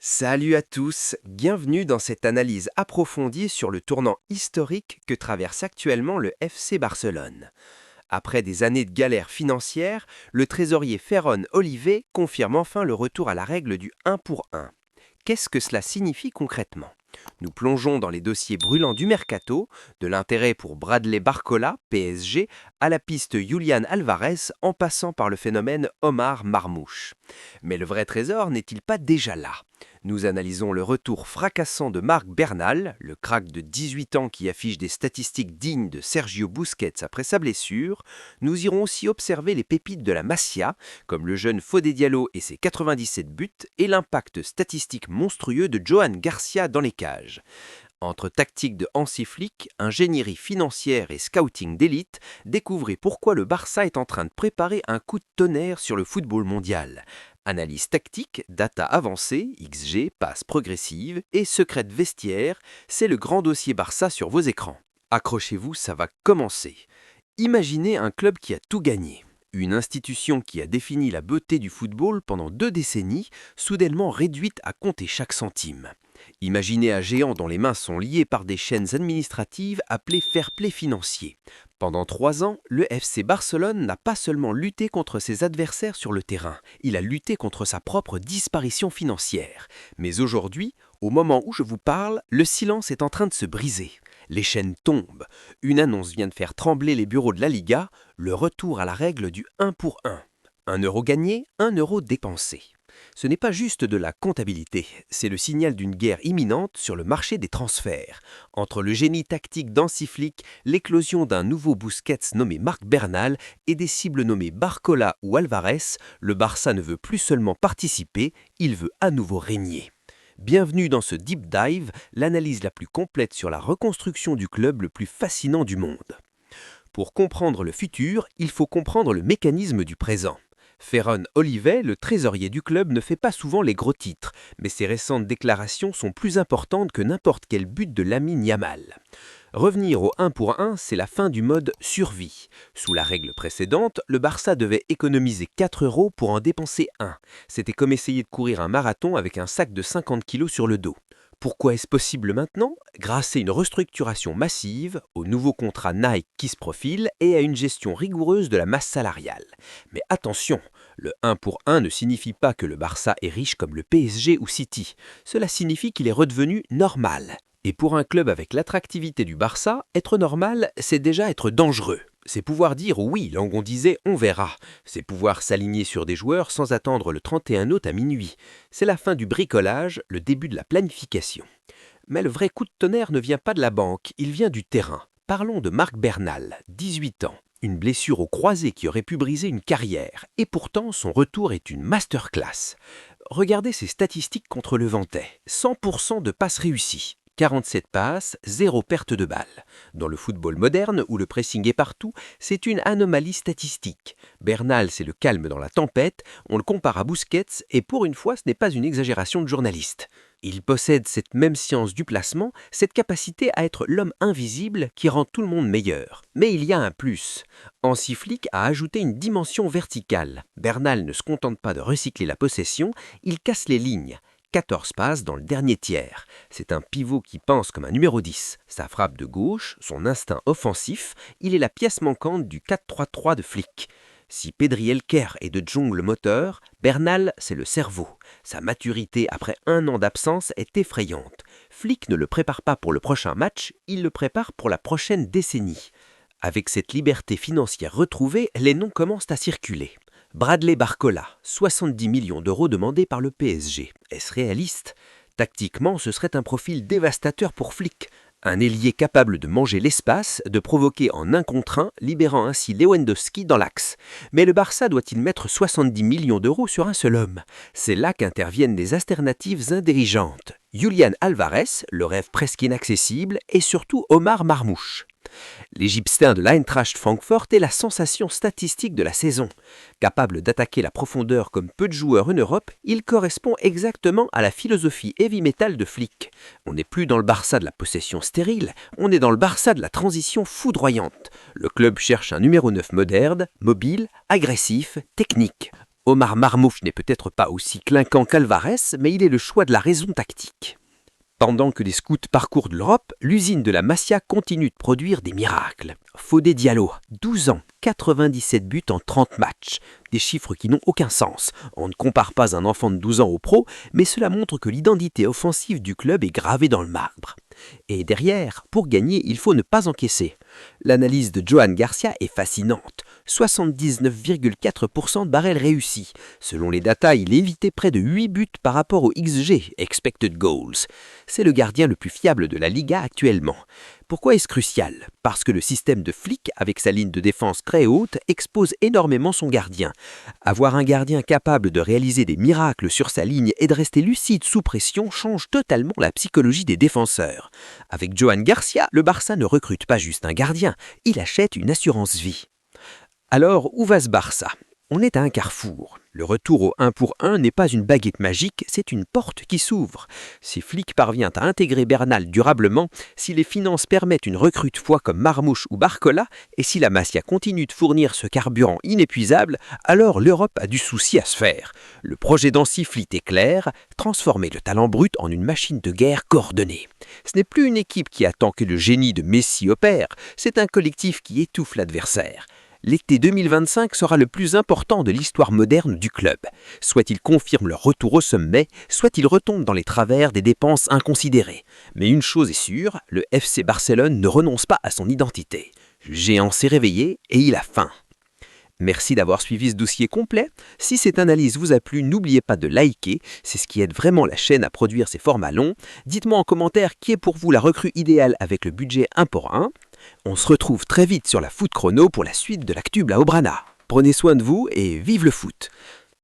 Salut à tous, bienvenue dans cette analyse approfondie sur le tournant historique que traverse actuellement le FC Barcelone. Après des années de galère financière, le trésorier Ferran Olivé confirme enfin le retour à la règle du 1 pour 1. Qu'est-ce que cela signifie concrètement ? Nous plongeons dans les dossiers brûlants du mercato, de l'intérêt pour Bradley Barcola, PSG, à la piste Julián Álvarez en passant par le phénomène Omar Marmoush. Mais le vrai trésor n'est-il pas déjà là ? Nous analysons le retour fracassant de Marc Bernal, le crack de 18 ans qui affiche des statistiques dignes de Sergio Busquets après sa blessure. Nous irons aussi observer les pépites de la Masia, comme le jeune Fodé Diallo et ses 97 buts, et l'impact statistique monstrueux de Johan Garcia dans les cages. Entre tactique de Hansi Flick, ingénierie financière et scouting d'élite, découvrez pourquoi le Barça est en train de préparer un coup de tonnerre sur le football mondial. Analyse tactique, data avancée, XG, passe progressive et secret de vestiaire, c'est le grand dossier Barça sur vos écrans. Accrochez-vous, ça va commencer. Imaginez un club qui a tout gagné. Une institution qui a défini la beauté du football pendant 2 décennies, soudainement réduite à compter chaque centime. Imaginez un géant dont les mains sont liées par des chaînes administratives appelées fair play financier. Pendant 3 ans, le FC Barcelone n'a pas seulement lutté contre ses adversaires sur le terrain, il a lutté contre sa propre disparition financière. Mais aujourd'hui, au moment où je vous parle, le silence est en train de se briser. Les chaînes tombent. Une annonce vient de faire trembler les bureaux de la Liga, le retour à la règle du 1 pour 1. 1 euro gagné, 1 euro dépensé. Ce n'est pas juste de la comptabilité, c'est le signal d'une guerre imminente sur le marché des transferts. Entre le génie tactique d'Hansi Flick, l'éclosion d'un nouveau Busquets nommé Marc Bernal et des cibles nommées Barcola ou Álvarez, le Barça ne veut plus seulement participer, il veut à nouveau régner. Bienvenue dans ce Deep Dive, l'analyse la plus complète sur la reconstruction du club le plus fascinant du monde. Pour comprendre le futur, il faut comprendre le mécanisme du présent. Ferran Olivé, le trésorier du club, ne fait pas souvent les gros titres, mais ses récentes déclarations sont plus importantes que n'importe quel but de Lamine Yamal. Revenir au 1 pour 1, c'est la fin du mode survie. Sous la règle précédente, le Barça devait économiser 4 euros pour en dépenser 1. C'était comme essayer de courir un marathon avec un sac de 50 kilos sur le dos. Pourquoi est-ce possible maintenant ? Grâce à une restructuration massive, au nouveau contrat Nike qui se profile et à une gestion rigoureuse de la masse salariale. Mais attention, le 1 pour 1 ne signifie pas que le Barça est riche comme le PSG ou City. Cela signifie qu'il est redevenu normal. Et pour un club avec l'attractivité du Barça, être normal, c'est déjà être dangereux. C'est pouvoir dire oui, là où on disait on verra. C'est pouvoir s'aligner sur des joueurs sans attendre le 31 août à minuit. C'est la fin du bricolage, le début de la planification. Mais le vrai coup de tonnerre ne vient pas de la banque, il vient du terrain. Parlons de Marc Bernal, 18 ans. Une blessure au croisé qui aurait pu briser une carrière. Et pourtant, son retour est une masterclass. Regardez ses statistiques contre le Ventais. 100% de passes réussies. 47 passes, 0 perte de balle. Dans le football moderne, où le pressing est partout, c'est une anomalie statistique. Bernal, c'est le calme dans la tempête, on le compare à Busquets, et pour une fois, ce n'est pas une exagération de journaliste. Il possède cette même science du placement, cette capacité à être l'homme invisible qui rend tout le monde meilleur. Mais il y a un plus. Hansi Flick a ajouté une dimension verticale. Bernal ne se contente pas de recycler la possession, il casse les lignes. 14 passes dans le dernier tiers. C'est un pivot qui pense comme un numéro 10. Sa frappe de gauche, son instinct offensif, il est la pièce manquante du 4-3-3 de Flick. Si Pedri Elker est de Jong le moteur, Bernal, c'est le cerveau. Sa maturité après 1 an d'absence est effrayante. Flick ne le prépare pas pour le prochain match, il le prépare pour la prochaine décennie. Avec cette liberté financière retrouvée, les noms commencent à circuler. Bradley Barcola, 70 millions d'euros demandés par le PSG. Est-ce réaliste ? Tactiquement, ce serait un profil dévastateur pour Flick. Un ailier capable de manger l'espace, de provoquer en 1 contre 1, libérant ainsi Lewandowski dans l'axe. Mais le Barça doit-il mettre 70 millions d'euros sur un seul homme ? C'est là qu'interviennent des alternatives indirigeantes. Julián Álvarez, le rêve presque inaccessible, et surtout Omar Marmoush. L'Égyptien de l'Eintracht Francfort est la sensation statistique de la saison. Capable d'attaquer la profondeur comme peu de joueurs en Europe, il correspond exactement à la philosophie heavy metal de Flick. On n'est plus dans le Barça de la possession stérile, on est dans le Barça de la transition foudroyante. Le club cherche un numéro 9 moderne, mobile, agressif, technique. Omar Marmouf n'est peut-être pas aussi clinquant qu'Alvarez, mais il est le choix de la raison tactique. Pendant que les scouts parcourent l'Europe, l'usine de la Masia continue de produire des miracles. Fodé Diallo, 12 ans, 97 buts en 30 matchs. Des chiffres qui n'ont aucun sens. On ne compare pas un enfant de 12 ans au pro, mais cela montre que l'identité offensive du club est gravée dans le marbre. Et derrière, pour gagner, il faut ne pas encaisser. L'analyse de Johan Garcia est fascinante. 79,4% de barrels réussis. Selon les datas, il évitait près de 8 buts par rapport au XG, Expected Goals. C'est le gardien le plus fiable de la Liga actuellement. Pourquoi est-ce crucial? Parce que le système de Flick, avec sa ligne de défense très haute, expose énormément son gardien. Avoir un gardien capable de réaliser des miracles sur sa ligne et de rester lucide sous pression change totalement la psychologie des défenseurs. Avec Johan Garcia, le Barça ne recrute pas juste un gardien, il achète une assurance vie. Alors, où va ce Barça? On est à un carrefour. Le retour au 1 pour 1 n'est pas une baguette magique, c'est une porte qui s'ouvre. Si Flick parvient à intégrer Bernal durablement, si les finances permettent une recrue de foi comme Marmouche ou Barcola, et si la Masia continue de fournir ce carburant inépuisable, alors l'Europe a du souci à se faire. Le projet d'Hansi Flick est clair, transformer le talent brut en une machine de guerre coordonnée. Ce n'est plus une équipe qui attend que le génie de Messi opère, c'est un collectif qui étouffe l'adversaire. L'été 2025 sera le plus important de l'histoire moderne du club. Soit ils confirment leur retour au sommet, soit ils retombent dans les travers des dépenses inconsidérées. Mais une chose est sûre, le FC Barcelone ne renonce pas à son identité. Le géant s'est réveillé et il a faim. Merci d'avoir suivi ce dossier complet. Si cette analyse vous a plu, n'oubliez pas de liker, c'est ce qui aide vraiment la chaîne à produire ces formats longs. Dites-moi en commentaire qui est pour vous la recrue idéale avec le budget 1 pour 1. On se retrouve très vite sur la Foot Chrono pour la suite de l'actu Blaugrana. Prenez soin de vous et vive le foot!